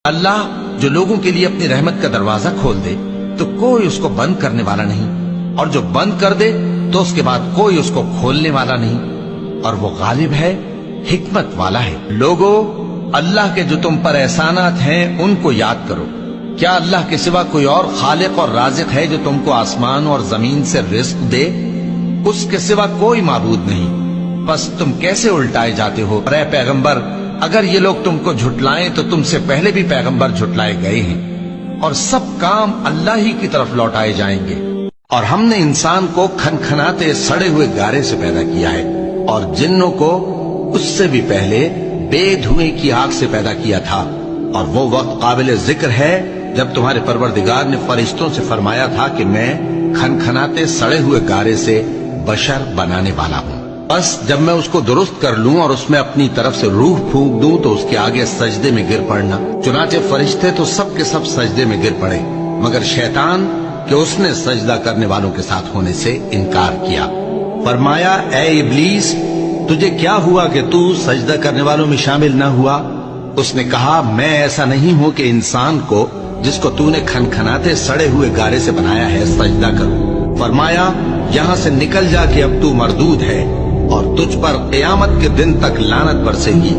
اللہ جو لوگوں کے لیے اپنی رحمت کا دروازہ کھول دے تو کوئی اس کو بند کرنے والا نہیں، اور جو بند کر دے تو اس کے بعد کوئی اس کو کھولنے والا نہیں، اور وہ غالب ہے، حکمت والا ہے۔ لوگو، اللہ کے جو تم پر احسانات ہیں ان کو یاد کرو۔ کیا اللہ کے سوا کوئی اور خالق اور رازق ہے جو تم کو آسمان اور زمین سے رزق دے؟ اس کے سوا کوئی معبود نہیں، بس تم کیسے الٹائے جاتے ہو؟ اے پیغمبر، اگر یہ لوگ تم کو جھٹلائیں تو تم سے پہلے بھی پیغمبر جھٹلائے گئے ہیں، اور سب کام اللہ ہی کی طرف لوٹائے جائیں گے۔ اور ہم نے انسان کو کھنکھناتے سڑے ہوئے گارے سے پیدا کیا ہے، اور جنوں کو اس سے بھی پہلے بے دھوئیں کی آگ سے پیدا کیا تھا۔ اور وہ وقت قابل ذکر ہے جب تمہارے پروردگار نے فرشتوں سے فرمایا تھا کہ میں کھنکھناتے سڑے ہوئے گارے سے بشر بنانے والا ہوں، بس جب میں اس کو درست کر لوں اور اس میں اپنی طرف سے روح پھونک دوں تو اس کے آگے سجدے میں گر پڑنا۔ چنانچہ فرشتے تو سب کے سب سجدے میں گر پڑے مگر شیطان کہ اس نے سجدہ کرنے والوں کے ساتھ ہونے سے انکار کیا۔ فرمایا، اے ابلیس، تجھے کیا ہوا کہ تو سجدہ کرنے والوں میں شامل نہ ہوا؟ اس نے کہا، میں ایسا نہیں ہوں کہ انسان کو جس کو تو نے کھنکھناتے سڑے ہوئے گارے سے بنایا ہے سجدہ کروں۔ فرمایا، یہاں سے نکل جا کہ اب تو مردود ہے اور تجھ پر قیامت کے دن تک لعنت برسے گی۔